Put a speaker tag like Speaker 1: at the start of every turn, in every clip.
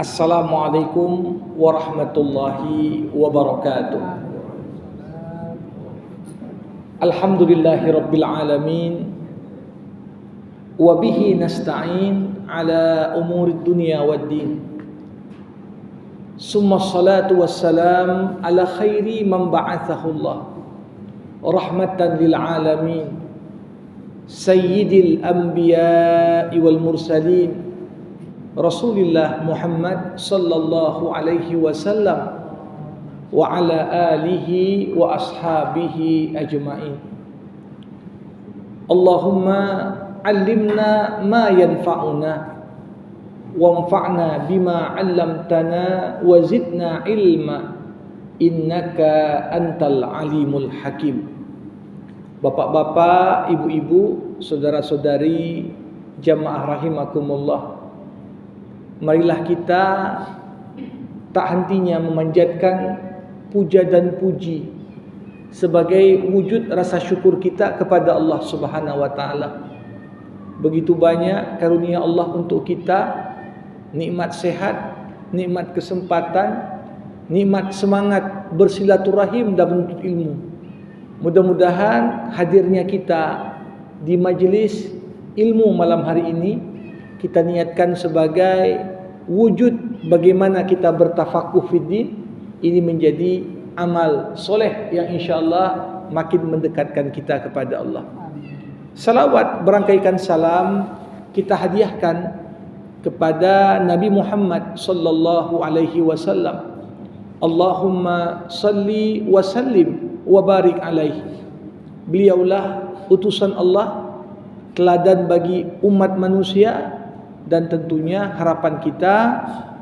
Speaker 1: Assalamualaikum warahmatullahi wabarakatuh. Alhamdulillahi rabbil alamin. Wa bihi nasta'in ala umurid dunya waddin. Summa salatu wassalam ala khairi man ba'athahu Allah rahmatan lil alamin. Sayyidil anbiya'i wal mursalin Rasulullah Muhammad sallallahu alaihi wasallam wa ala alihi wa ashabihi ajma'in. Allahumma allimna ma yanfa'una wanfa'na bima 'allamtana wa zidna ilma innaka antal alimul hakim. Bapak-bapak, ibu-ibu, saudara-saudari jamaah rahimakumullah, marilah kita tak hentinya memanjatkan puja dan puji sebagai wujud rasa syukur kita kepada Allah Subhanahu wa taala. Begitu banyak karunia Allah untuk kita, nikmat sehat, nikmat kesempatan, nikmat semangat bersilaturahim dan menuntut ilmu. Mudah-mudahan hadirnya kita di majelis ilmu malam hari ini kita niatkan sebagai wujud bagaimana kita bertafakuh fiddin. Ini menjadi amal soleh yang insyaAllah makin mendekatkan kita kepada Allah. Salawat berangkaikan salam kita hadiahkan kepada Nabi Muhammad sallallahu alaihi wasallam. Allahumma salli wa sallim wa barik alaihi. Beliaulah utusan Allah, teladan bagi umat manusia, dan tentunya harapan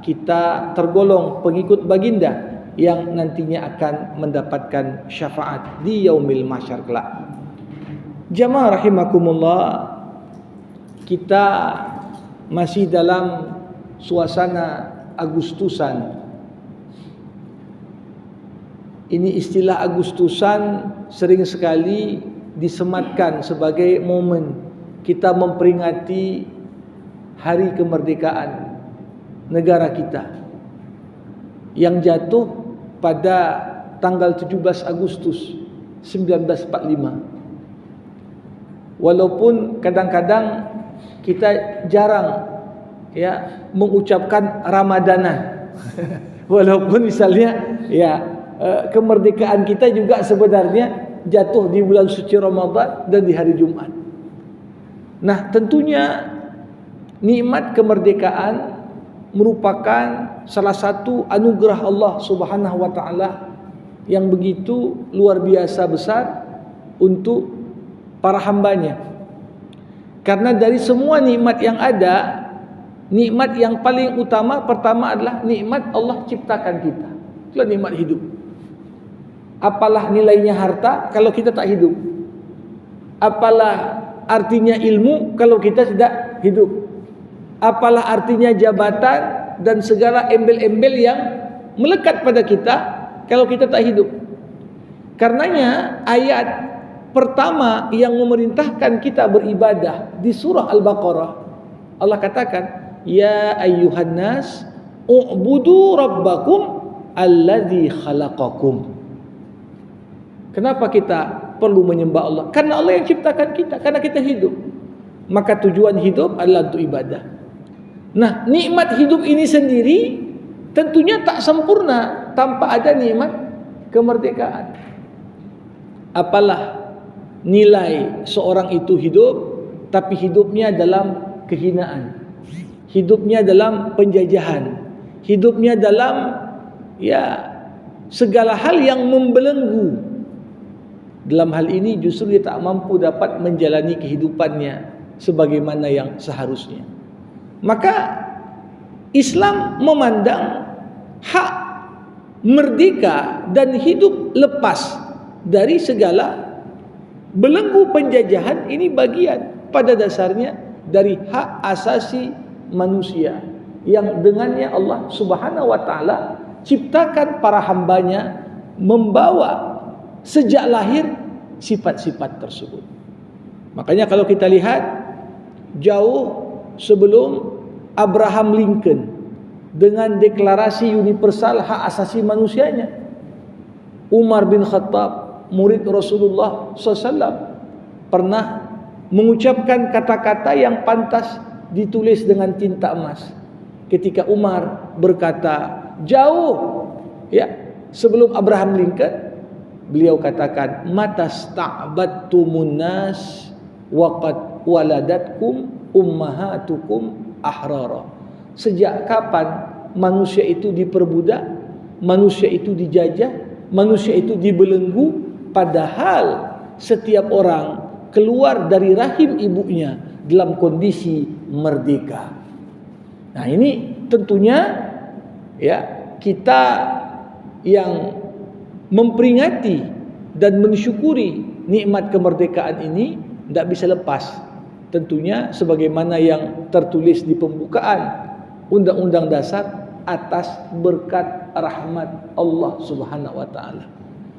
Speaker 1: kita tergolong pengikut baginda yang nantinya akan mendapatkan syafaat di yaumil mahsyar kelak. Jamaah rahimakumullah, kita masih dalam suasana Agustusan. Ini istilah Agustusan sering sekali disematkan sebagai momen kita memperingati hari kemerdekaan negara kita yang jatuh pada tanggal 17 Agustus 1945. Walaupun kadang-kadang kita jarang mengucapkan Ramadanan. Walaupun misalnya kemerdekaan kita juga sebenarnya jatuh di bulan suci Ramadan dan di hari Jumat. Nah, tentunya nikmat kemerdekaan merupakan salah satu anugerah Allah Subhanahu wa taala yang begitu luar biasa besar untuk para hambanya. Karena dari semua nikmat yang ada, nikmat yang paling utama pertama adalah nikmat Allah ciptakan kita. Itulah nikmat hidup. Apalah nilainya harta kalau kita tak hidup? Apalah artinya ilmu kalau kita tidak hidup? Apalah artinya jabatan dan segala embel-embel yang melekat pada kita kalau kita tak hidup? Karenanya ayat pertama yang memerintahkan kita beribadah di surah Al-Baqarah, Allah katakan, ya ayyuhan nas u'budu rabbakum alladzi khalaqakum. Kenapa kita perlu menyembah Allah? Karena Allah yang ciptakan kita, karena kita hidup. Maka tujuan hidup adalah untuk ibadah. Nah, nikmat hidup ini sendiri tentunya tak sempurna tanpa ada nikmat kemerdekaan. Apalah nilai seorang itu hidup tapi hidupnya dalam kehinaan, hidupnya dalam penjajahan, hidupnya dalam segala hal yang membelenggu. Dalam hal ini justru dia tak mampu dapat menjalani kehidupannya sebagaimana yang seharusnya. Maka Islam memandang hak merdeka dan hidup lepas dari segala belenggu penjajahan ini bagian pada dasarnya dari hak asasi manusia yang dengannya Allah Subhanahu wa taala ciptakan para hambanya membawa sejak lahir sifat-sifat tersebut. Makanya kalau kita lihat jauh sebelum Abraham Lincoln dengan deklarasi universal hak asasi manusianya. Umar bin Khattab, murid Rasulullah SAW, pernah mengucapkan kata-kata yang pantas ditulis dengan tinta emas. Ketika Umar berkata, jauh ya sebelum Abraham Lincoln, beliau katakan, matasta'badtumun nas waqad waladatkum ummahatukum ahrara. Sejak kapan manusia itu diperbudak, manusia itu dijajah, manusia itu dibelenggu, padahal setiap orang keluar dari rahim ibunya dalam kondisi merdeka. Nah, ini tentunya ya kita yang memperingati dan mensyukuri nikmat kemerdekaan ini tidak bisa lepas tentunya sebagaimana yang tertulis di pembukaan Undang-Undang Dasar, atas berkat rahmat Allah Subhanahu wa taala.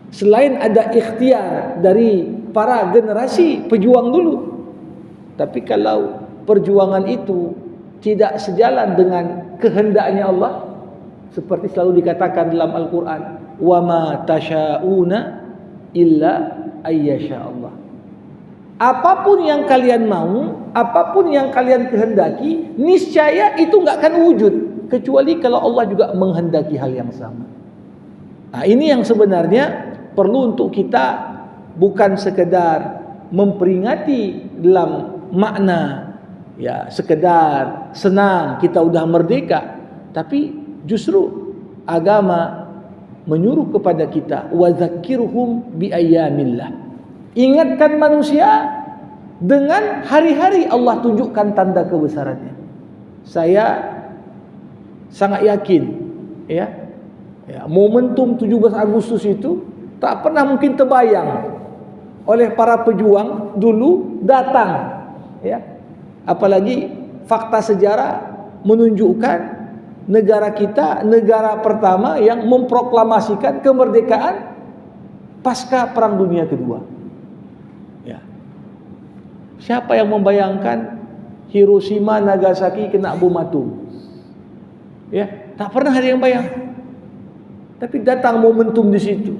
Speaker 1: Selain ada ikhtiar dari para generasi pejuang dulu, tapi kalau perjuangan itu tidak sejalan dengan kehendaknya Allah, seperti selalu dikatakan dalam Al-Quran, wa ma tasyauna illa ayyasha Allah. Apapun yang kalian mau, apapun yang kalian kehendaki, niscaya itu enggak akan wujud kecuali kalau Allah juga menghendaki hal yang sama. Nah, ini yang sebenarnya perlu untuk kita bukan sekedar memperingati dalam makna ya sekedar senang kita udah merdeka, tapi justru agama menyuruh kepada kita wa dzakirhum bi ayyamillah. Ingatkan manusia dengan hari-hari Allah tunjukkan tanda kebesarannya. Saya sangat yakin ya momentum 17 Agustus itu tak pernah mungkin terbayang oleh para pejuang dulu datang ya. Apalagi fakta sejarah menunjukkan negara kita negara pertama yang memproklamasikan kemerdekaan pasca Perang Dunia Kedua. Ya. Siapa yang membayangkan Hiroshima, Nagasaki kena bom atom? Ya, tak pernah ada yang bayang. Tapi datang momentum di situ.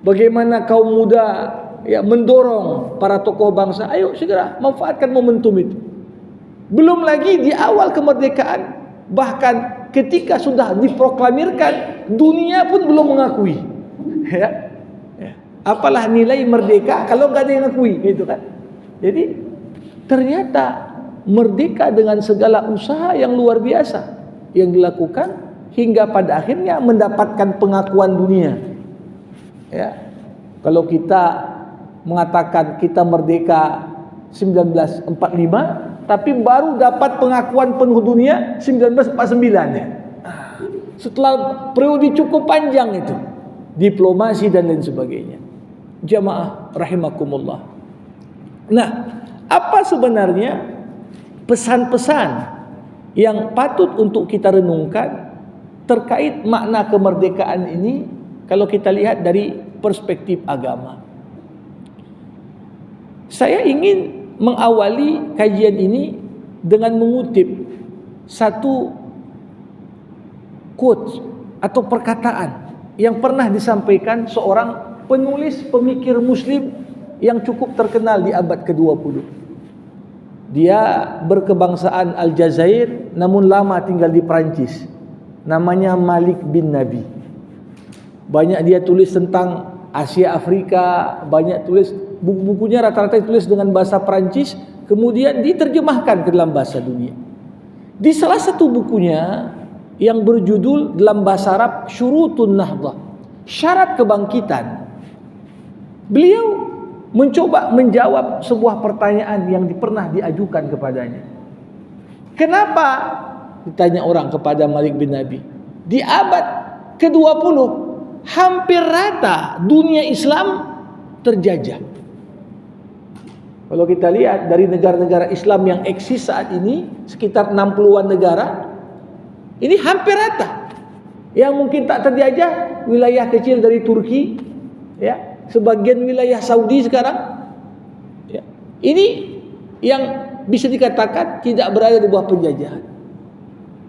Speaker 1: Bagaimana kaum muda ya mendorong para tokoh bangsa, ayo segera manfaatkan momentum itu. Belum lagi di awal kemerdekaan, bahkan ketika sudah diproklamirkan, dunia pun belum mengakui. Ya. Apalah nilai merdeka kalau nggak ada yang mengakui, gitu kan? Jadi ternyata merdeka dengan segala usaha yang luar biasa yang dilakukan hingga pada akhirnya mendapatkan pengakuan dunia. Ya. Kalau kita mengatakan kita merdeka 1945, tapi baru dapat pengakuan penuh dunia 1949 ya. Setelah periode cukup panjang itu, diplomasi dan lain sebagainya. Jamaah rahimakumullah. Nah, apa sebenarnya pesan-pesan yang patut untuk kita renungkan terkait makna kemerdekaan ini kalau kita lihat dari perspektif agama? Saya ingin mengawali kajian ini dengan mengutip satu quote atau perkataan yang pernah disampaikan seorang penulis pemikir muslim yang cukup terkenal di abad ke-20. Dia berkebangsaan Aljazair namun lama tinggal di Perancis. Namanya Malik bin Nabi. Banyak dia tulis tentang Asia Afrika, banyak tulis buku-bukunya rata-rata ditulis dengan bahasa Perancis, kemudian diterjemahkan ke dalam bahasa dunia. Di salah satu bukunya yang berjudul dalam bahasa Arab Syurutun Nahdah, syarat kebangkitan, beliau mencoba menjawab sebuah pertanyaan yang pernah diajukan kepadanya. Kenapa, ditanya orang kepada Malik bin Nabi, di abad ke-20 hampir rata dunia Islam terjajah. Kalau kita lihat dari negara-negara Islam yang eksis saat ini, sekitar 60-an negara, ini hampir rata. Yang mungkin tak terjajah, wilayah kecil dari Turki, ya, sebagian wilayah Saudi sekarang, ya. Ini yang bisa dikatakan tidak berada di bawah penjajahan.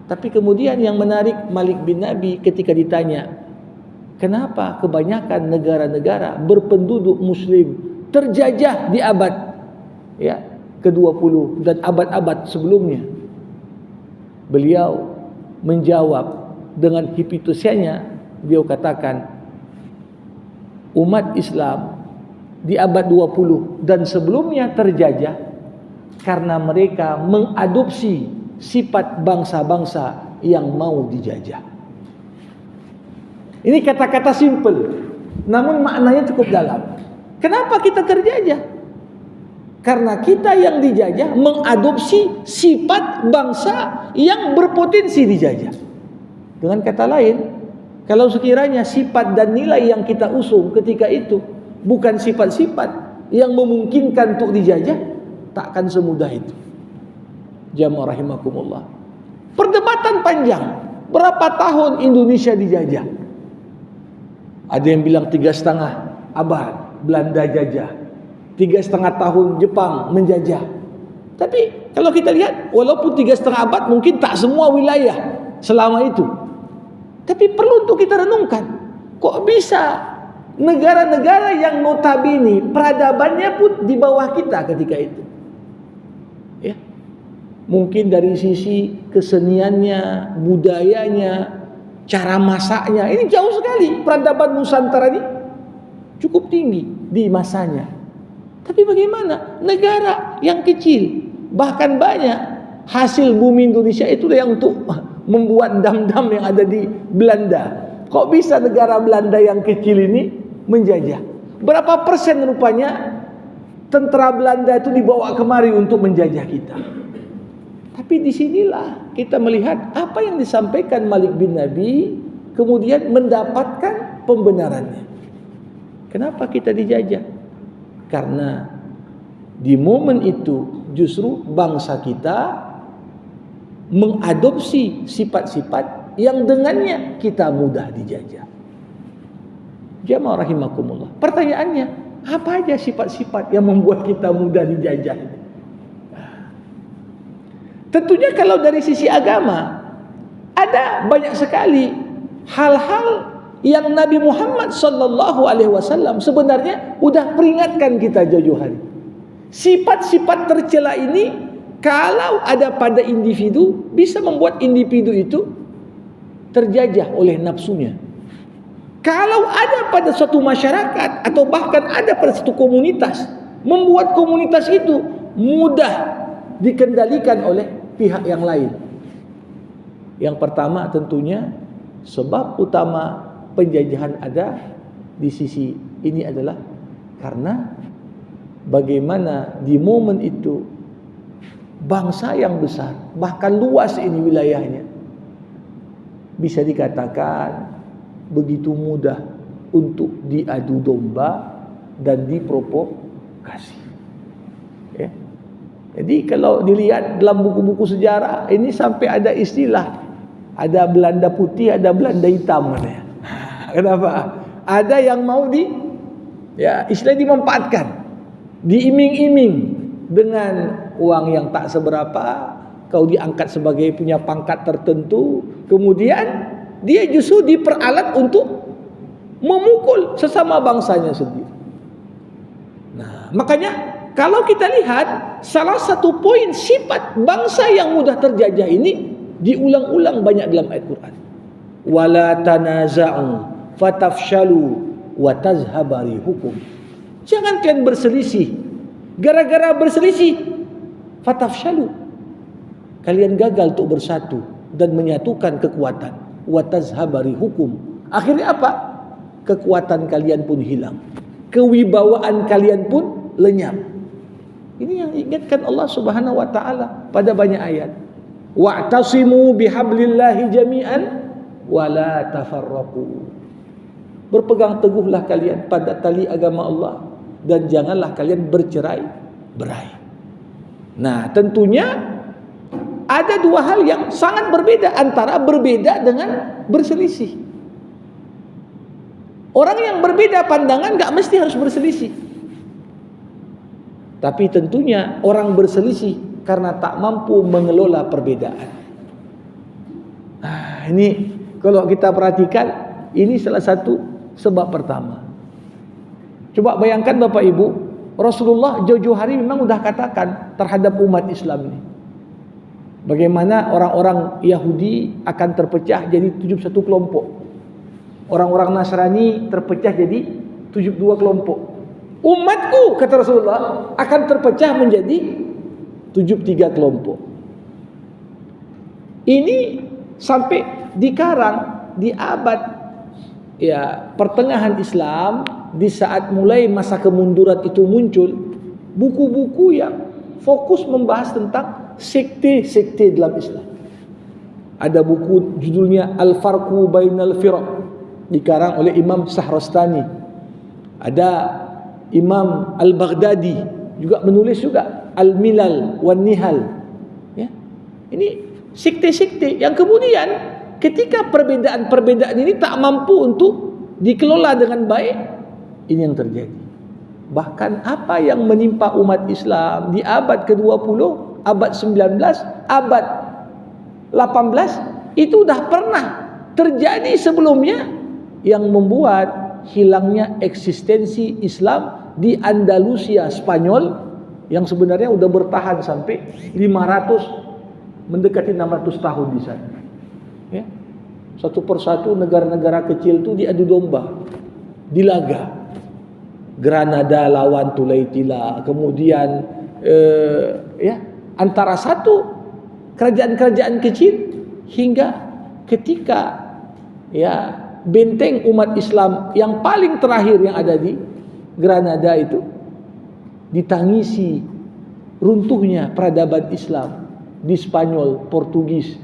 Speaker 1: Tapi kemudian yang menarik, Malik bin Nabi ketika ditanya, kenapa kebanyakan negara-negara berpenduduk muslim terjajah di abad ke-20 dan abad-abad sebelumnya? Beliau menjawab dengan hipotesannya, beliau katakan, umat Islam di abad 20 dan sebelumnya terjajah karena mereka mengadopsi sifat bangsa-bangsa yang mau dijajah. Ini kata-kata simple, namun maknanya cukup dalam. Kenapa kita terjajah? Karena kita yang dijajah mengadopsi sifat bangsa yang berpotensi dijajah. Dengan kata lain, kalau sekiranya sifat dan nilai yang kita usung ketika itu bukan sifat-sifat yang memungkinkan untuk dijajah, tak akan semudah itu. Jamaah rahimakumullah. Perdebatan panjang. Berapa tahun Indonesia dijajah? Ada yang bilang 3,5 abad Belanda jajah, 3,5 tahun Jepang menjajah. Tapi kalau kita lihat, walaupun 3,5 abad mungkin tak semua wilayah selama itu. Tapi perlu untuk kita renungkan, kok bisa negara-negara yang notabene peradabannya pun di bawah kita ketika itu? Ya. Mungkin dari sisi keseniannya, budayanya, cara masaknya, ini jauh sekali. Peradaban Nusantara ini cukup tinggi di masanya. Tapi bagaimana? Negara yang kecil, bahkan banyak hasil bumi Indonesia itu yang untuk membuat dam-dam yang ada di Belanda. Kok bisa negara Belanda yang kecil ini menjajah? Berapa persen rupanya tentara Belanda itu dibawa kemari untuk menjajah kita? Tapi disinilah kita melihat apa yang disampaikan Malik bin Nabi kemudian mendapatkan pembenarannya. Kenapa kita dijajah? Karena di momen itu justru bangsa kita mengadopsi sifat-sifat yang dengannya kita mudah dijajah. Jamaah rahimakumullah. Pertanyaannya, apa aja sifat-sifat yang membuat kita mudah dijajah? Tentunya kalau dari sisi agama ada banyak sekali hal-hal yang Nabi Muhammad SAW sebenarnya udah peringatkan kita jauh-jauh hari. Sifat-sifat tercela ini kalau ada pada individu bisa membuat individu itu terjajah oleh nafsunya. Kalau ada pada suatu masyarakat atau bahkan ada pada suatu komunitas, membuat komunitas itu mudah dikendalikan oleh pihak yang lain. Yang pertama tentunya sebab utama penjajahan ada di sisi ini adalah karena bagaimana di momen itu bangsa yang besar, bahkan luas ini wilayahnya, bisa dikatakan begitu mudah untuk diadu domba dan diprovokasi. Ya. Jadi kalau dilihat dalam buku-buku sejarah ini sampai ada istilah, ada Belanda putih, ada Belanda hitam. Kenapa? Ada yang mau istilah dimanfaatkan, diiming-iming dengan uang yang tak seberapa, kau diangkat sebagai punya pangkat tertentu, kemudian dia justru diperalat untuk memukul sesama bangsanya sendiri. Nah, makanya kalau kita lihat salah satu poin sifat bangsa yang mudah terjajah ini diulang-ulang banyak dalam ayat Quran. Wala tanaza'u fatafshalu wa tazhaba rihukum. Jangan kalian berselisih. Gara-gara berselisih fatafshalu, kalian gagal untuk bersatu dan menyatukan kekuatan. Wa tazhaba rihukum. Akhirnya apa? Kekuatan kalian pun hilang. Kewibawaan kalian pun lenyap. Ini yang diingatkan Allah Subhanahu wa taala pada banyak ayat. Wa'tasimu bihablillahi jami'an wa la tafarraqu. Berpegang teguhlah kalian pada tali agama Allah dan janganlah kalian bercerai-berai. Nah, tentunya ada dua hal yang sangat berbeda antara berbeda dengan berselisih. Orang yang berbeda pandangan gak mesti harus berselisih. Tapi tentunya orang berselisih karena tak mampu mengelola perbedaan. Ini kalau kita perhatikan, ini salah satu sebab pertama. Coba bayangkan Bapak Ibu, Rasulullah jauh-jauh hari memang sudah katakan terhadap umat Islam ini, bagaimana orang-orang Yahudi akan terpecah jadi 71 kelompok. Orang-orang Nasrani terpecah jadi 72 kelompok. Umatku, kata Rasulullah, akan terpecah menjadi 73 kelompok. Ini sampai dikarang di abad pertengahan Islam, di saat mulai masa kemunduran itu muncul buku-buku yang fokus membahas tentang sekte-sekte dalam Islam. Ada buku judulnya Al-Farqu Bainal Firaq, dikarang oleh Imam Shahrastani. Ada Imam Al-Baghdadi juga menulis juga Al-Milal wan Nihal. Ya. Ini sekte-sekte yang kemudian ketika perbedaan-perbedaan ini tak mampu untuk dikelola dengan baik, ini yang terjadi. Bahkan apa yang menimpa umat Islam di abad ke-20, abad 19, abad 18 itu dah pernah terjadi sebelumnya, yang membuat hilangnya eksistensi Islam di Andalusia Spanyol yang sebenarnya sudah bertahan sampai 500 mendekati 600 tahun di sana. Ya. Satu persatu negara-negara kecil itu diadu domba, dilaga. Granada lawan Tulaitila, kemudian antara satu kerajaan-kerajaan kecil hingga ketika benteng umat Islam yang paling terakhir yang ada di Granada itu ditangisi runtuhnya peradaban Islam di Spanyol, Portugis,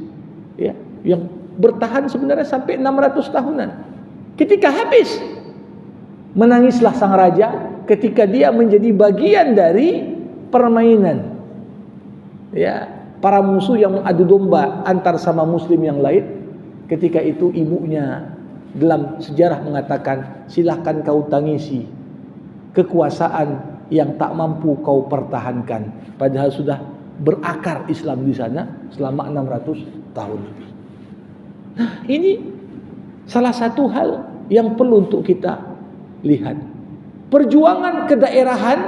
Speaker 1: yang bertahan sebenarnya sampai 600 tahunan. Ketika habis, menangislah sang raja ketika dia menjadi bagian dari permainan para musuh yang mengadu domba antar sama muslim yang lain. Ketika itu ibunya dalam sejarah mengatakan, silahkan kau tangisi kekuasaan yang tak mampu kau pertahankan, padahal sudah berakar Islam di sana selama 600 tahun lebih. Nah, ini salah satu hal yang perlu untuk kita lihat. Perjuangan kedaerahan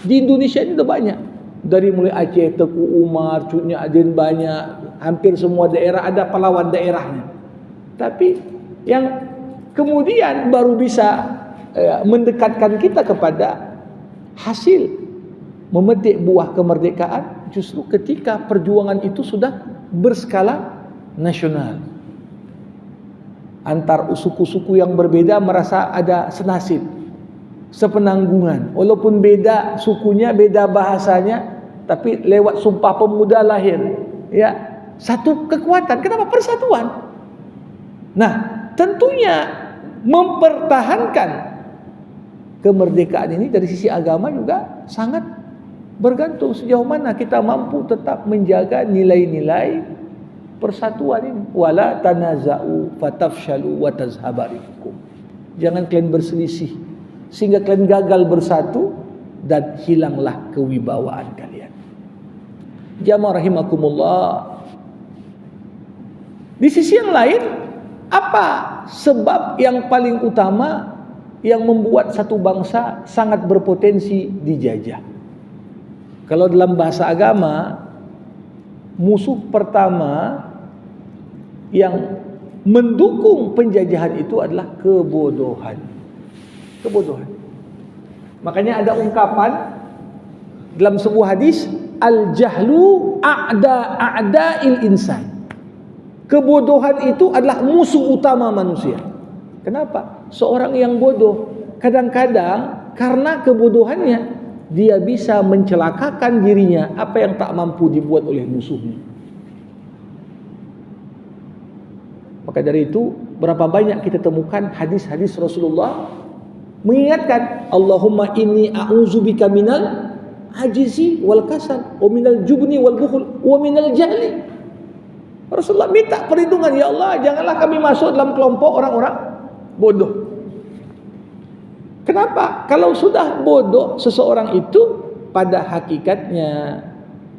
Speaker 1: di Indonesia ini sudah banyak. Dari mulai Aceh, Teku Umar, Cutnya Aden banyak, hampir semua daerah ada pahlawan daerahnya. Tapi yang kemudian baru bisa mendekatkan kita kepada hasil memetik buah kemerdekaan justru ketika perjuangan itu sudah berskala nasional. Antar suku-suku yang berbeda merasa ada senasib, sepenanggungan. Walaupun beda sukunya, beda bahasanya, tapi lewat Sumpah Pemuda lahir satu kekuatan. Kenapa? Persatuan. Nah, tentunya mempertahankan kemerdekaan ini dari sisi agama juga sangat bergantung sejauh mana kita mampu tetap menjaga nilai-nilai persatuan ini. Wala tanaza'u fatafshalu wa tazhaba rihukum. Jangan kalian berselisih sehingga kalian gagal bersatu dan hilanglah kewibawaan kalian. Jamaah rahimakumullah. Di sisi yang lain, apa sebab yang paling utama yang membuat satu bangsa sangat berpotensi dijajah? Kalau dalam bahasa agama, musuh pertama yang mendukung penjajahan itu adalah kebodohan. Kebodohan. Makanya ada ungkapan dalam sebuah hadis, al-jahlu a'da'il insan. Kebodohan itu adalah musuh utama manusia. Kenapa? Seorang yang bodoh kadang-kadang karena kebodohannya dia bisa mencelakakan dirinya apa yang tak mampu dibuat oleh musuhnya. Maka dari itu, berapa banyak kita temukan hadis-hadis Rasulullah mengingatkan, Allahumma inni a'udzubika minal ajizi wal kasal wa minal jubni wal bukhul wa minal jahli. Rasulullah minta perlindungan, ya Allah, janganlah kami masuk dalam kelompok orang-orang bodoh. Kenapa? Kalau sudah bodoh seseorang itu, pada hakikatnya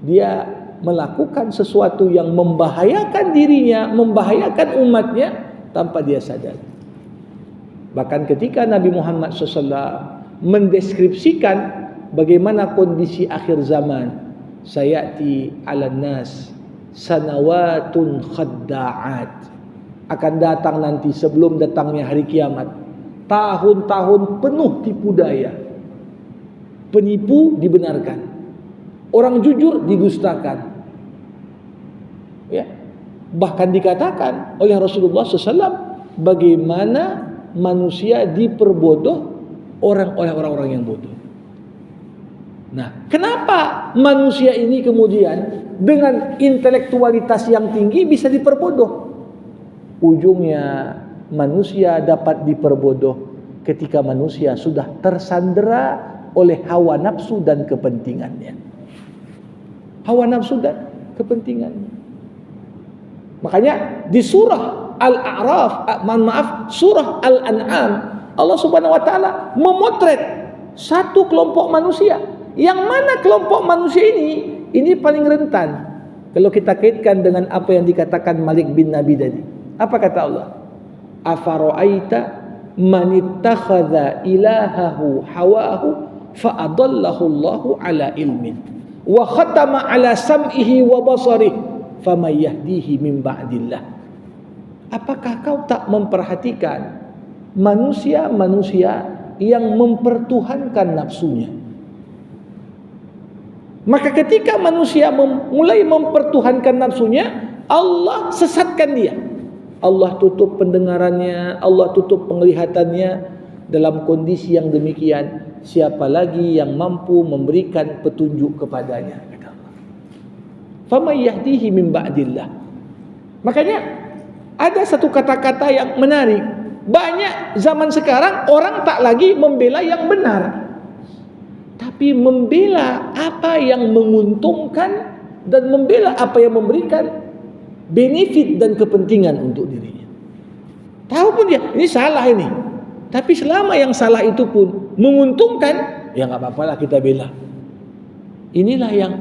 Speaker 1: dia melakukan sesuatu yang membahayakan dirinya, membahayakan umatnya tanpa dia sadar. Bahkan ketika Nabi Muhammad SAW mendeskripsikan bagaimana kondisi akhir zaman, sayati 'alan nas sanawatun khadda'at, akan datang nanti sebelum datangnya hari kiamat tahun-tahun penuh tipu daya. Penipu dibenarkan, orang jujur didustakan. Ya, bahkan dikatakan oleh Rasulullah SAW bagaimana manusia diperbodoh oleh orang-orang yang bodoh. Nah, kenapa manusia ini kemudian dengan intelektualitas yang tinggi bisa diperbodoh? Ujungnya manusia dapat diperbodoh ketika manusia sudah tersandera oleh hawa nafsu dan kepentingannya. Hawa nafsu dan kepentingannya. Makanya di surah Al-A'raf, surah Al-An'am, Allah Subhanahu wa taala memotret satu kelompok manusia. Yang mana kelompok manusia ini paling rentan. Kalau kita kaitkan dengan apa yang dikatakan Malik bin Nabi tadi. Apa kata Allah? Afara'aita man ittakhadha ilahahu hawahu fa adallahu Allahu ala ilmin wa khatama ala sam'ihi wa basarihi faman yahdihi min ba'dillah. Apakah kau tak memperhatikan manusia-manusia yang mempertuhankan nafsunya? Maka ketika manusia mulai mempertuhankan nafsunya, Allah sesatkan dia. Allah tutup pendengarannya, Allah tutup penglihatannya. Dalam kondisi yang demikian, siapa lagi yang mampu memberikan petunjuk kepadanya? Faman yahdihi min ba'dillah. Makanya ada satu kata-kata yang menarik. Banyak zaman sekarang orang tak lagi membela yang benar, tapi membela apa yang menguntungkan dan membela apa yang memberikan benefit dan kepentingan untuk dirinya. Tahu pun dia ini salah ini, tapi selama yang salah itu pun menguntungkan, ya nggak apa-apa lah kita bela. Inilah yang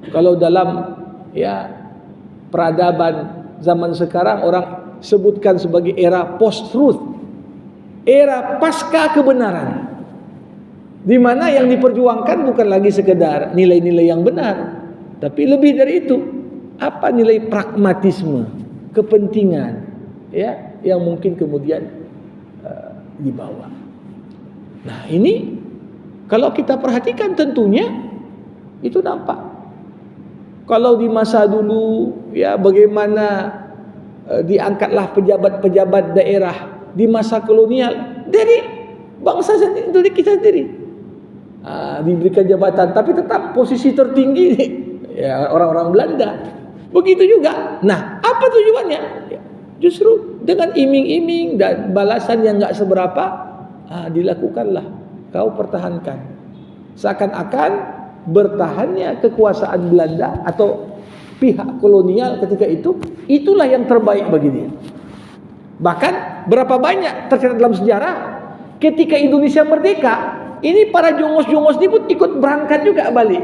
Speaker 1: kalau dalam peradaban zaman sekarang orang sebutkan sebagai era post-truth, era pasca kebenaran, di mana yang diperjuangkan bukan lagi sekedar nilai-nilai yang benar, tapi lebih dari itu, apa nilai pragmatisme, kepentingan, yang mungkin kemudian dibawa. Nah ini kalau kita perhatikan tentunya itu nampak. Kalau di masa dulu bagaimana diangkatlah pejabat-pejabat daerah di masa kolonial dari bangsa sendiri, dari kita sendiri, diberikan jabatan, tapi tetap posisi tertinggi orang-orang Belanda. Begitu juga. Nah, apa tujuannya? Justru dengan iming-iming dan balasan yang enggak seberapa, dilakukanlah, kau pertahankan. Seakan-akan bertahannya kekuasaan Belanda atau pihak kolonial ketika itu, itulah yang terbaik bagi dia. Bahkan berapa banyak tercatat dalam sejarah ketika Indonesia merdeka, ini para jongos-jongos ini pun ikut berangkat juga balik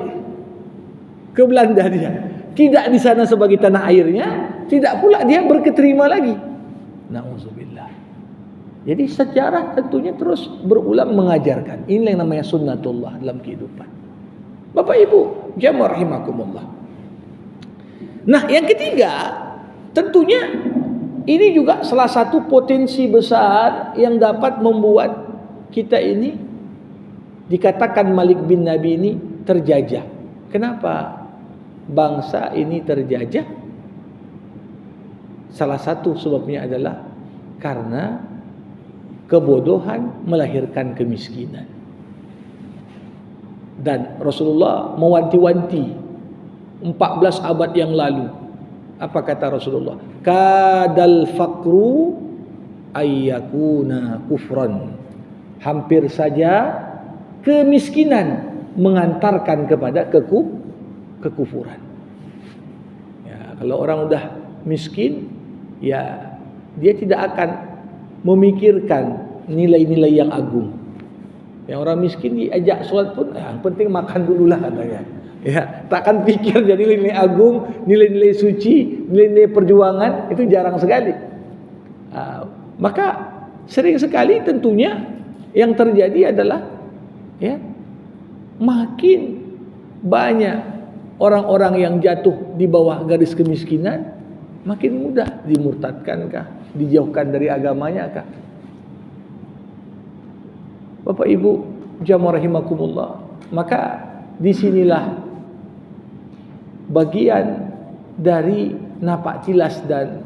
Speaker 1: ke Belanda dia. Tidak di sana sebagai tanah airnya, tidak pula dia berketerima lagi. Nauzubillah. Jadi sejarah tentunya terus berulang mengajarkan. Ini yang namanya sunnatullah dalam kehidupan. Bapak Ibu, jamaah rahimakumullah. Nah, yang ketiga, tentunya ini juga salah satu potensi besar yang dapat membuat kita ini dikatakan Malik bin Nabi ini terjajah. Kenapa bangsa ini terjajah? Salah satu sebabnya adalah karena kebodohan melahirkan kemiskinan. Dan Rasulullah mewanti-wanti 14 abad yang lalu. Apa kata Rasulullah? Kadal faqru ayyakuna kufran. Hampir saja kemiskinan mengantarkan kepada kekufuran. Kalau orang udah miskin, dia tidak akan memikirkan nilai-nilai yang agung. Yang orang miskin diajak sholat pun, yang penting makan dululah katanya. Ya, takkan pikir jadi nilai agung, nilai-nilai suci, nilai-nilai perjuangan itu jarang sekali. Maka sering sekali tentunya yang terjadi adalah ya makin banyak orang-orang yang jatuh di bawah garis kemiskinan, makin mudah dimurtadkankah, dijauhkan dari agamanya kah? Bapak Ibu jamaah rahimakumullah, maka disinilah bagian dari napak tilas dan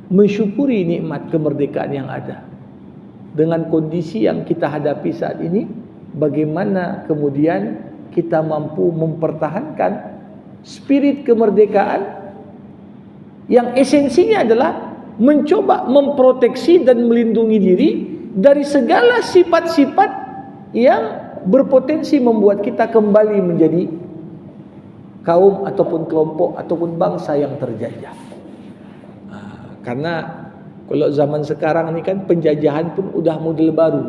Speaker 1: mensyukuri nikmat kemerdekaan yang ada. Dengan kondisi yang kita hadapi saat ini, bagaimana kemudian kita mampu mempertahankan spirit kemerdekaan yang esensinya adalah mencoba memproteksi dan melindungi diri dari segala sifat-sifat yang berpotensi membuat kita kembali menjadi kaum ataupun kelompok ataupun bangsa yang terjajah. Karena kalau zaman sekarang ini kan penjajahan pun udah model baru.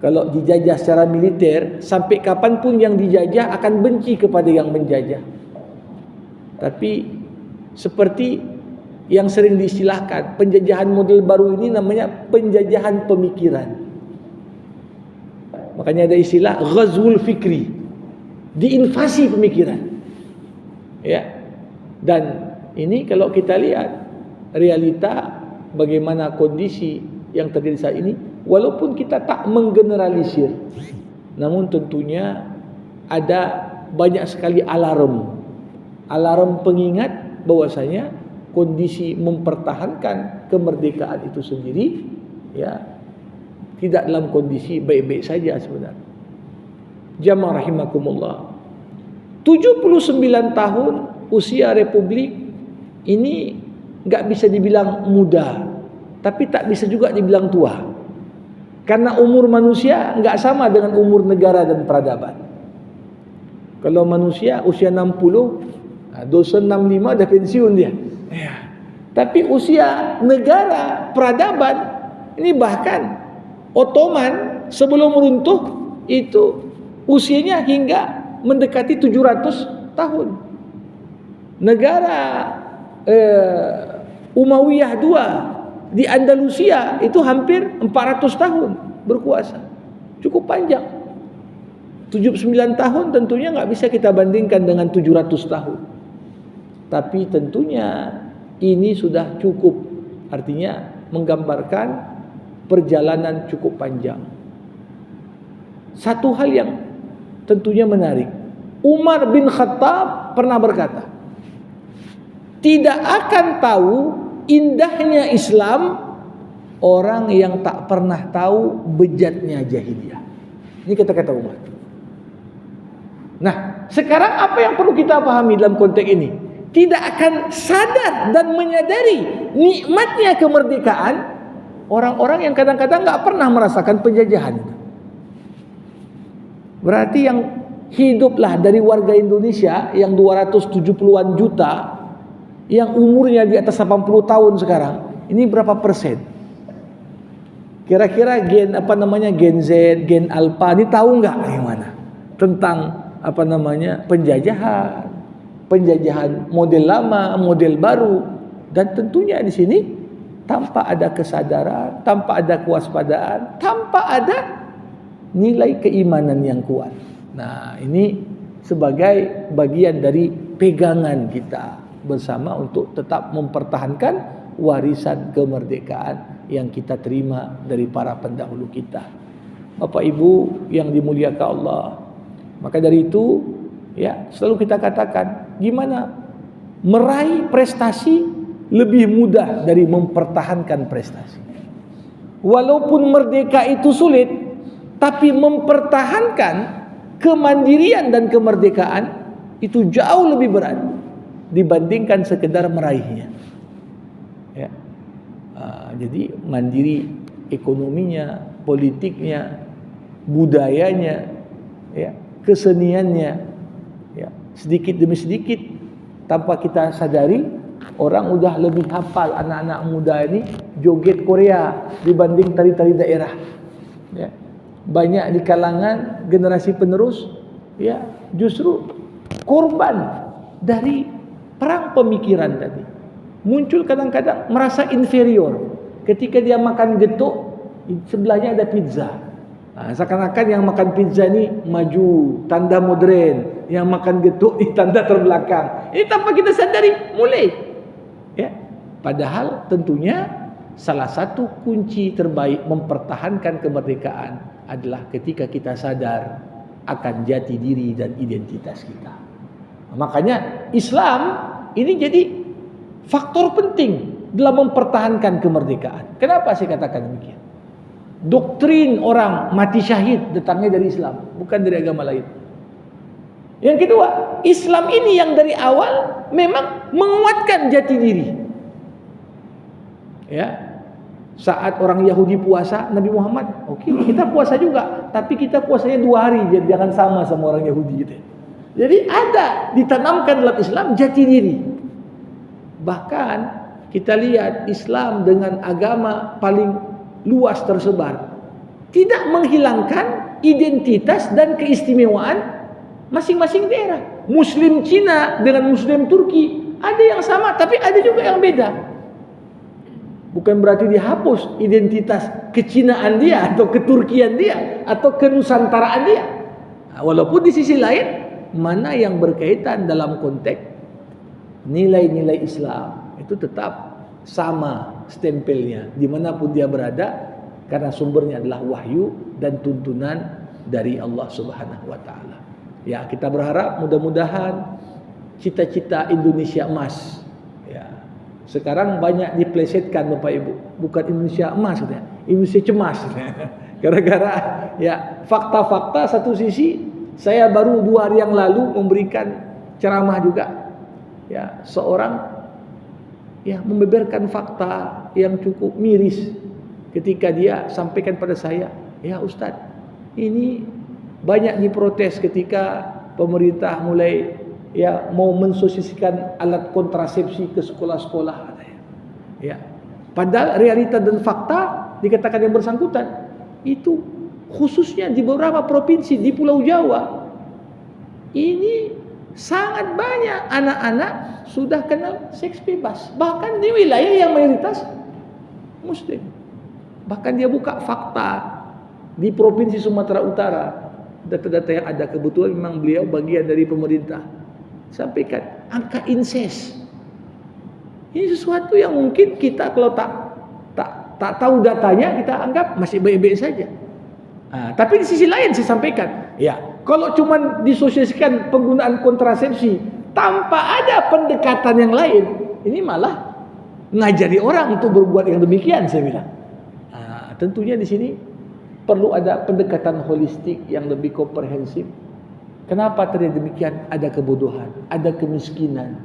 Speaker 1: Kalau dijajah secara militer, sampai kapanpun yang dijajah akan benci kepada yang menjajah. Tapi seperti yang sering diistilahkan, penjajahan model baru ini namanya penjajahan pemikiran. Makanya ada istilah ghazwul fikri, diinvasi pemikiran. Ya. Dan ini kalau kita lihat realita bagaimana kondisi yang terjadi saat ini, walaupun kita tak menggeneralisir, namun tentunya ada banyak sekali alarm pengingat bahwasanya kondisi mempertahankan kemerdekaan itu sendiri ya tidak dalam kondisi baik-baik saja sebenarnya. Jamaah rahimakumullah, 79 tahun usia Republik ini enggak bisa dibilang muda, tapi tak bisa juga dibilang tua. Karena umur manusia enggak sama dengan umur negara dan peradaban. Kalau manusia usia 60, dosen 65 dah pensiun dia. Ya. Tapi usia negara, peradaban ini bahkan Ottoman sebelum runtuh itu usianya hingga mendekati 700 tahun. Negara Umayyah II di Andalusia itu hampir 400 tahun berkuasa. Cukup panjang. 79 tahun tentunya nggak bisa kita bandingkan dengan 700 tahun. Tapi tentunya ini sudah cukup, artinya menggambarkan perjalanan cukup panjang. Satu hal yang tentunya menarik, Umar bin Khattab pernah berkata, tidak akan tahu indahnya Islam orang yang tak pernah tahu bejatnya jahiliyah. Ini kata-kata Umar. Nah, sekarang apa yang perlu kita pahami dalam konteks ini? Tidak akan sadar dan menyadari nikmatnya kemerdekaan orang-orang yang kadang-kadang nggak pernah merasakan penjajahan. Berarti yang hiduplah dari warga Indonesia yang 270-an juta, yang umurnya di atas 80 tahun sekarang, ini berapa persen? Kira-kira gen Z, gen Alpha, ini tahu nggak bagaimana tentang penjajahan model lama, model baru, dan tentunya di sini tanpa ada kesadaran, tanpa ada kewaspadaan, tanpa ada nilai keimanan yang kuat. Nah, ini sebagai bagian dari pegangan kita bersama untuk tetap mempertahankan warisan kemerdekaan yang kita terima dari para pendahulu kita. Bapak Ibu yang dimuliakan Allah, maka dari itu ya selalu kita katakan, gimana meraih prestasi lebih mudah dari mempertahankan prestasi. Walaupun merdeka itu sulit, tapi mempertahankan kemandirian dan kemerdekaan itu jauh lebih berat dibandingkan sekedar meraihnya. Ya. Jadi mandiri ekonominya, politiknya, budayanya, ya, keseniannya, ya, sedikit demi sedikit tanpa kita sadari orang udah lebih hafal anak-anak muda ini joget Korea dibanding tari-tari daerah. Ya. Banyak di kalangan generasi penerus ya justru korban dari perang pemikiran tadi. Muncul kadang-kadang merasa inferior ketika dia makan getuk, sebelahnya ada pizza. Nah, seakan-akan yang makan pizza ini maju, tanda modern, yang makan getuk ini tanda terbelakang. Ini tanpa kita sadari mulai. Ya, padahal tentunya salah satu kunci terbaik mempertahankan kemerdekaan adalah ketika kita sadar akan jati diri dan identitas kita. Makanya Islam ini jadi faktor penting dalam mempertahankan kemerdekaan. Kenapa saya katakan demikian? Doktrin orang mati syahid datangnya dari Islam, bukan dari agama lain. Yang kedua, Islam ini yang dari awal memang menguatkan jati diri. Ya, saat orang Yahudi puasa, Nabi Muhammad, oke, kita puasa juga, tapi kita puasanya 2 hari, jangan sama orang Yahudi gitu. Jadi ada ditanamkan dalam Islam jati diri. Bahkan kita lihat Islam dengan agama paling luas tersebar tidak menghilangkan identitas dan keistimewaan masing-masing daerah. Muslim Cina dengan Muslim Turki ada yang sama, tapi ada juga yang beda. Bukan berarti dihapus identitas kecinaan dia atau keturkian dia atau kenusantaraan dia. Walaupun di sisi lain mana yang berkaitan dalam konteks nilai-nilai Islam itu tetap sama stempelnya dimanapun dia berada, karena sumbernya adalah wahyu dan tuntunan dari Allah Subhanahu wa Ta'ala. Ya, kita berharap mudah-mudahan cita-cita Indonesia emas, ya, sekarang banyak diplesetkan Bapak Ibu, bukan Indonesia emas, ya, Indonesia cemas. Gara-gara ya fakta-fakta. Satu sisi saya baru 2 hari yang lalu memberikan ceramah juga, ya, seorang ya membeberkan fakta yang cukup miris ketika dia sampaikan pada saya, ya Ustadz, ini banyak diprotes ketika pemerintah mulai ya mau mensosialisasikan alat kontrasepsi ke sekolah-sekolah. Ya, padahal realita dan fakta dikatakan yang bersangkutan itu khususnya di beberapa provinsi di Pulau Jawa ini sangat banyak anak-anak sudah kenal seks bebas, bahkan di wilayah yang mayoritas Muslim. Bahkan dia buka fakta di provinsi Sumatera Utara, data-data yang ada, kebetulan memang beliau bagian dari pemerintah, sampaikan angka incest. Ini sesuatu yang mungkin kita kalau tak tahu datanya kita anggap masih baik-baik saja. Tapi di sisi lain saya sampaikan, ya, kalau cuma disosialisasikan penggunaan kontrasepsi tanpa ada pendekatan yang lain, ini malah ngajari orang untuk berbuat yang demikian, saya bilang. Tentunya di sini perlu ada pendekatan holistik yang lebih komprehensif. Kenapa terjadi demikian? Ada kebodohan, ada kemiskinan,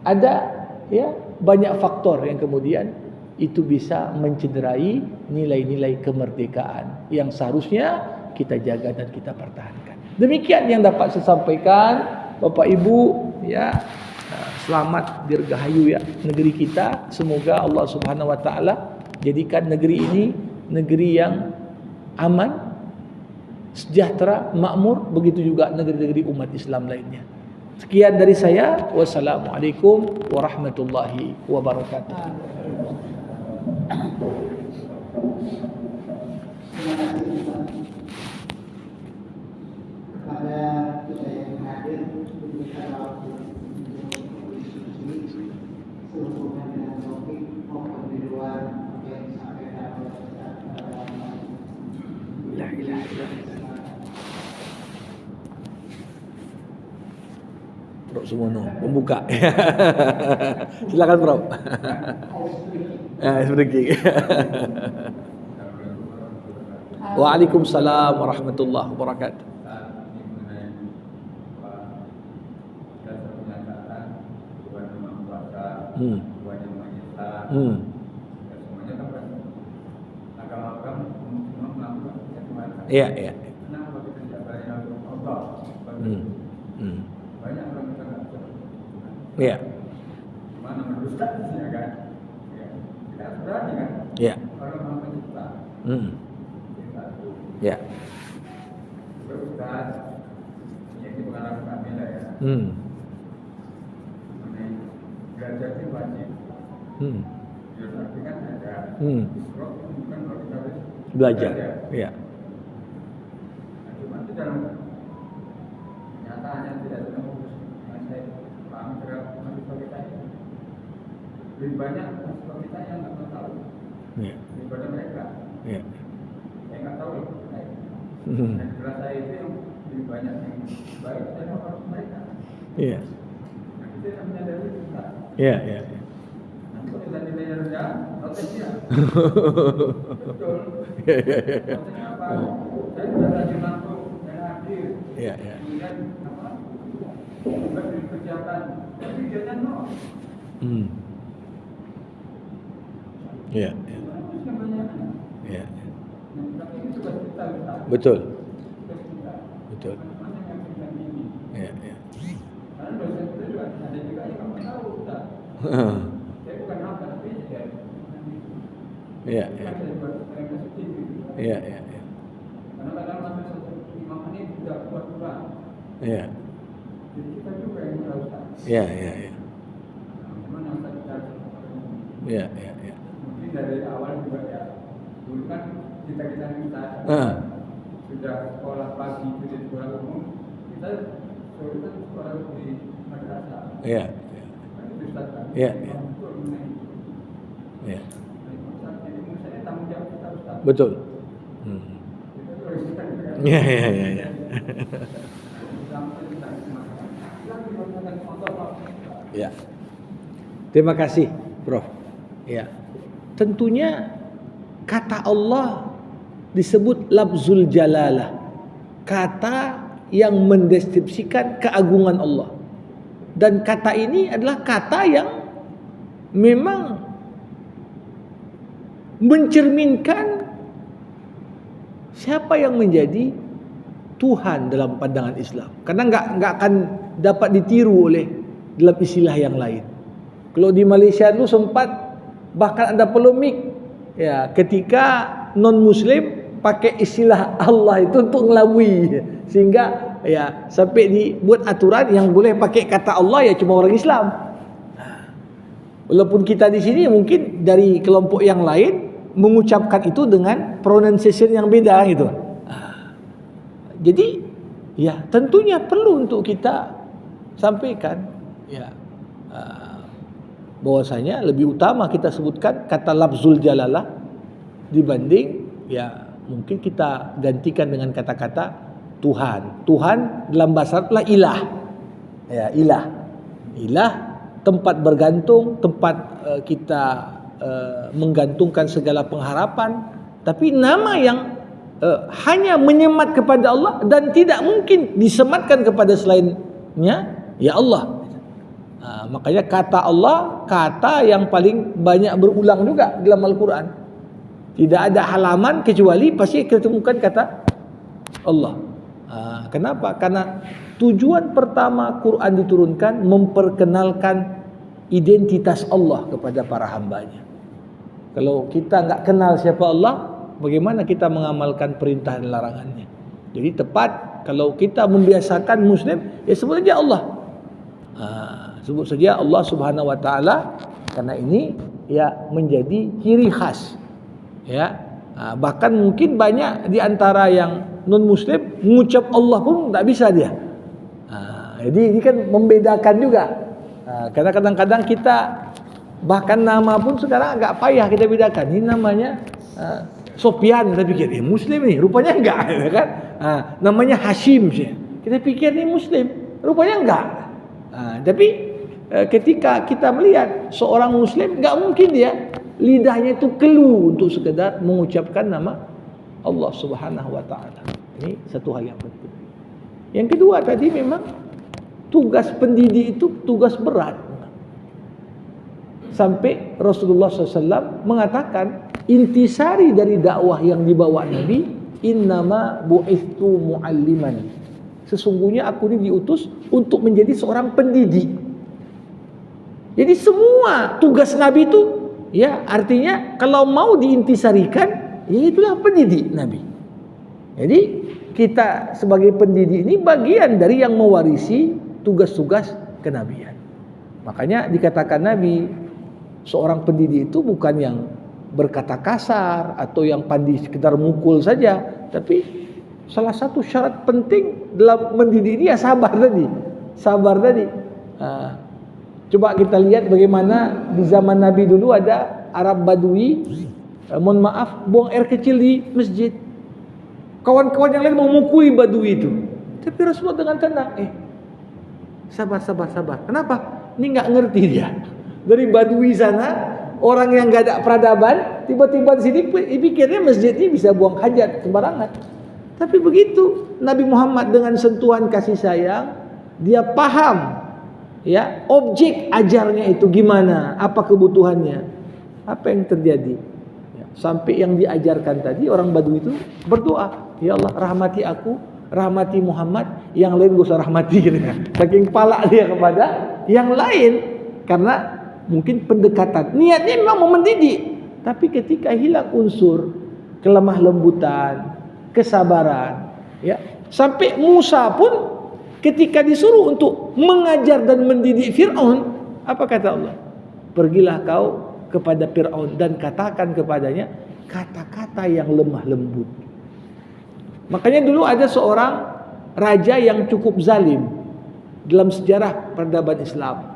Speaker 1: ada ya banyak faktor yang kemudian itu bisa mencederai nilai-nilai kemerdekaan yang seharusnya kita jaga dan kita pertahankan. Demikian yang dapat saya sampaikan, Bapak Ibu, ya. Selamat dirgahayu ya negeri kita. Semoga Allah Subhanahu wa Ta'ala jadikan negeri ini negeri yang aman, sejahtera, makmur, begitu juga negeri-negeri umat Islam lainnya. Sekian dari saya. Wassalamualaikum warahmatullahi wabarakatuh.
Speaker 2: Kepada kita yang hadir diberikan waktu sehubungan dengan topik maupun di luar yang disampaikan oleh Ustaz.
Speaker 1: La ilaha illallah. Bro Sumono membuka. Silakan Bro. Breaking. Waalaikumsalam warahmatullahi wabarakatuh. Iya, iya.
Speaker 2: Banyak orang kita nggak bisa.
Speaker 1: Iya.
Speaker 2: Mana mendusta ya kan? Ya. Kita harus berani kan?
Speaker 1: Iya.
Speaker 2: Kalau mau mencipta.
Speaker 1: Iya.
Speaker 2: Berustaz,
Speaker 3: Belajar itu wajib. Ya, tapi kan ada Isra bukan kalau kita harus
Speaker 1: Belajar. Ya.
Speaker 3: Nah, cuma itu dalam nyatanya tidak terus. Nah, saya paham terhadap mahasiswa kita ini. Lebih banyak mahasiswa kita yang nggak tahu daripada mereka.
Speaker 1: Ya.
Speaker 3: Saya nggak tahu loh. Dan kelas saya itu yang lebih banyak yang baik daripada mereka.
Speaker 1: Iya.
Speaker 3: Nah, kita yang menyadari kita.
Speaker 1: Iya, iya.
Speaker 3: Nanti kalau kita nilainya rendah, protesnya. Betul. Protesnya apa? Saya sudah rajin masuk dan hadir.
Speaker 1: Iya, iya.
Speaker 3: Kemudian apa? Juga dikerjakan. Tapi dia nol.
Speaker 1: Iya, iya.
Speaker 3: Terus yang banyaknya.
Speaker 1: Iya.
Speaker 3: Tapi ini tugas kita.
Speaker 1: Betul.
Speaker 3: Tugas kita.
Speaker 1: Betul.
Speaker 3: Mana yang kerjaan ini?
Speaker 1: Iya, iya.
Speaker 3: Karena dosen kita juga ada juga yang kamu tahu, Ustaz. Saya bukan apa, tapi ya.
Speaker 1: Iya, iya. Iya, iya, iya.
Speaker 3: Karena kadang masuk satu imam ini tidak kuat pula.
Speaker 1: Iya.
Speaker 3: Jadi kita juga yang harus.
Speaker 1: Iya, iya, iya.
Speaker 3: Cuman yang saya bicara.
Speaker 1: Iya, iya, iya.
Speaker 3: Mungkin dari awal juga ya. Dulu kan kita sudah sekolah pagi itu di sekolah umum, kita sore kan sekolah di madrasah.
Speaker 1: Iya.
Speaker 3: Kan itu Ustaz kan.
Speaker 1: Iya, iya.
Speaker 3: Betul mengenai itu.
Speaker 1: Iya.
Speaker 3: Jadi menurut saya tanggung jawab kita Ustaz.
Speaker 1: Betul.
Speaker 3: Kita harus kita juga.
Speaker 1: Iya, iya, iya, iya. Ya. Terima kasih, Prof. Ya. Tentunya kata Allah disebut lafzul jalalah. Kata yang mendeskripsikan keagungan Allah. Dan kata ini adalah kata yang memang mencerminkan siapa yang menjadi Tuhan dalam pandangan Islam. Karena nggak akan dapat ditiru oleh dalam istilah yang lain. Kalau di Malaysia dulu sempat bahkan ada polemik ya ketika non Muslim pakai istilah Allah itu untuk ngelabui, sehingga ya sampai dibuat aturan yang boleh pakai kata Allah ya cuma orang Islam. Walaupun kita di sini mungkin dari kelompok yang lain mengucapkan itu dengan pronunciation yang beda gitu. Jadi ya tentunya perlu untuk kita sampaikan ya bahwasanya lebih utama kita sebutkan kata lafzul jalalah dibanding ya mungkin kita gantikan dengan kata-kata Tuhan. Tuhan dalam bahasa Arab adalah ilah. Ya, ilah. Ilah tempat bergantung, tempat kita menggantungkan segala pengharapan, tapi nama yang hanya menyemat kepada Allah dan tidak mungkin disematkan kepada selainnya, ya Allah. Makanya kata Allah kata yang paling banyak berulang juga dalam Al-Quran. Tidak ada halaman kecuali pasti kita temukan kata Allah. Kenapa? Karena tujuan pertama Quran diturunkan memperkenalkan identitas Allah kepada para hambanya. Kalau kita nggak kenal siapa Allah, bagaimana kita mengamalkan perintah dan larangannya? Jadi tepat kalau kita membiasakan Muslim, ya sebut saja Allah. Sebut saja Allah Subhanahu Wa Taala, karena ini ya menjadi ciri khas. Ya, bahkan mungkin banyak di antara yang non Muslim mengucap Allah pun tak bisa dia. Jadi ini kan membedakan juga. Karena kadang-kadang kita bahkan nama pun sekarang agak payah kita bedakan. Ini namanya Sofyan, kita pikir ini Muslim nih, rupanya enggak, kan? Namanya Hashim sih. Kita pikir ini Muslim, rupanya enggak. Tapi ketika kita melihat seorang Muslim, enggak mungkin dia lidahnya itu keluh untuk sekedar mengucapkan nama Allah Subhanahu Wa Taala. Ini satu hal yang penting. Yang kedua tadi memang tugas pendidik itu tugas berat. Sampai Rasulullah SAW mengatakan intisari dari dakwah yang dibawa Nabi, innama bu'ithu mu'alliman. Sesungguhnya aku ini diutus untuk menjadi seorang pendidik. Jadi semua tugas Nabi itu ya artinya kalau mau diintisarikan ya itulah pendidik Nabi. Jadi kita sebagai pendidik ini bagian dari yang mewarisi tugas-tugas kenabian. Makanya dikatakan Nabi, seorang pendidik itu bukan yang berkata kasar atau yang pandai sekedar mukul saja, tapi salah satu syarat penting dalam mendidik ini ya sabar tadi. Coba kita lihat bagaimana di zaman Nabi dulu ada Arab Badui, mohon maaf, buang air kecil di masjid. Kawan-kawan yang lain mau mukuli Badui itu, tapi Rasulullah dengan tenang, sabar. Kenapa? Ini nggak ngerti dia. Dari Badui sana, orang yang nggak ada peradaban, tiba-tiba di sini pikirnya masjid ini bisa buang hajat sembarangan. Tapi begitu Nabi Muhammad dengan sentuhan kasih sayang, dia paham ya objek ajarnya itu gimana, apa kebutuhannya, apa yang terjadi ya, sampai yang diajarkan tadi orang Badui itu berdoa, ya Allah rahmati aku, rahmati Muhammad, yang lain gak usah rahmati gitu kan. Saking palak dia kepada yang lain, karena mungkin pendekatan niatnya memang mau mendidik, tapi ketika hilang unsur kelemah lembutan, kesabaran ya, sampai Musa pun ketika disuruh untuk mengajar dan mendidik Fir'aun, apa kata Allah? Pergilah kau kepada Fir'aun dan katakan kepadanya kata-kata yang lemah lembut. Makanya dulu ada seorang raja yang cukup zalim dalam sejarah peradaban Islam.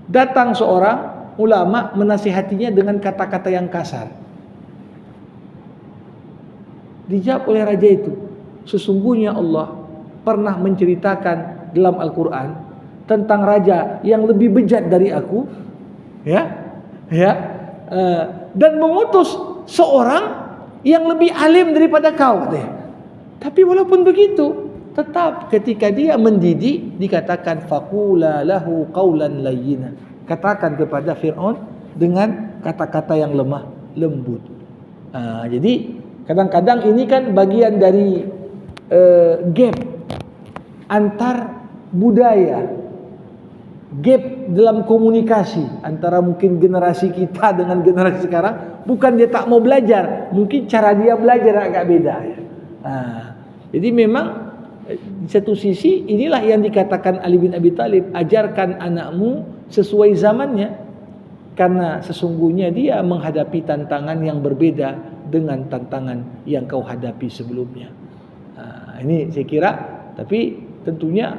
Speaker 1: Datang seorang ulama menasihatinya dengan kata-kata yang kasar. Dijawab oleh raja itu, sesungguhnya Allah pernah menceritakan dalam Al-Quran tentang raja yang lebih bejat dari aku, dan mengutus seorang yang lebih alim daripada kau, katanya. Tapi walaupun begitu, tetap ketika dia mendidik dikatakan faqula lahu qaulan layyina, katakan kepada Fir'aun dengan kata-kata yang lemah lembut. Jadi kadang-kadang ini kan bagian dari gap antar budaya, gap dalam komunikasi antara mungkin generasi kita dengan generasi sekarang. Bukan dia tak mau belajar, mungkin cara dia belajar agak beda ya. Jadi memang di satu sisi inilah yang dikatakan Ali bin Abi Thalib, ajarkan anakmu sesuai zamannya, karena sesungguhnya dia menghadapi tantangan yang berbeda dengan tantangan yang kau hadapi sebelumnya. Ini saya kira, tapi tentunya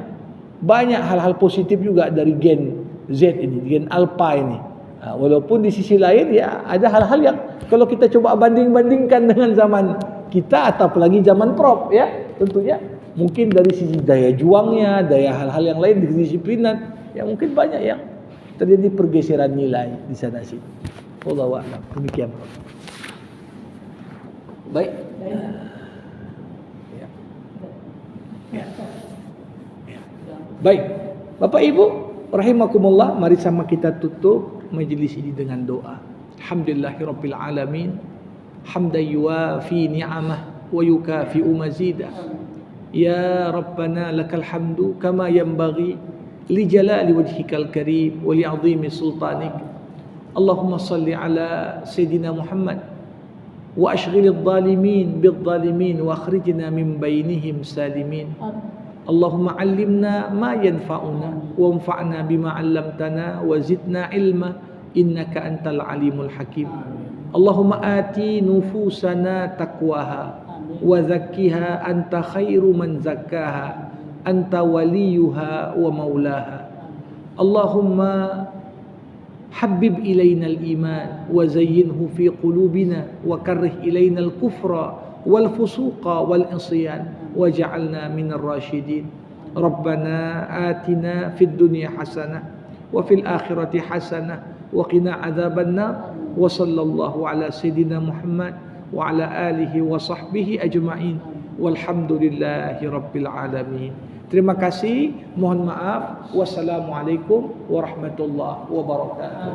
Speaker 1: banyak hal-hal positif juga dari gen Z ini, gen Alpha ini. Walaupun di sisi lain ya ada hal-hal yang kalau kita coba banding-bandingkan dengan zaman kita atau apalagi zaman Prof ya, tentunya mungkin dari sisi daya juangnya, daya hal-hal yang lain, kedisiplinan, ya mungkin banyak yang terjadi pergeseran nilai di sana sini. Wallahu a'lam. Demikian. Baik. Baik, Bapak Ibu rahimakumullah, mari sama kita tutup majelis ini dengan doa. Alhamdulillahirabbil alamin, hamdan yuwafi ni'amah wa yukafi'u mazidah. Ya Rabbana lakal hamdu kama yanbaghi li jalali wajhikal karim wa li 'azimi sultanik. Allahumma salli ala sayidina Muhammad wa ashghilidh dhalimin bidh dhalimin wa akhrijna min bainihim salimin. Allahumma 'allimna ma yanfa'una wanfa'na bima 'allamtana wa zidna ilma innaka antal alimul hakim. Allahumma ati nufusana taqwaha wa zakkiha anta khairu man zakkaha anta waliyuha wa maulaha. Allahumma habbib ilayna al-iman wa zayyinhu fi qulubina wa karrih ilayna al-kufra wal fusuqa wal isyan waj'alna minar rasyidin. Rabbana atina fid dunya hasanah wa fil akhirati hasanah wa qina adzabannar. Wa sallallahu ala sayidina Muhammad wa ala alihi wa sahbihi ajma'in walhamdulillahi rabbil alamin. Terima kasih, mohon maaf. Wassalamualaikum warahmatullahi wabarakatuh.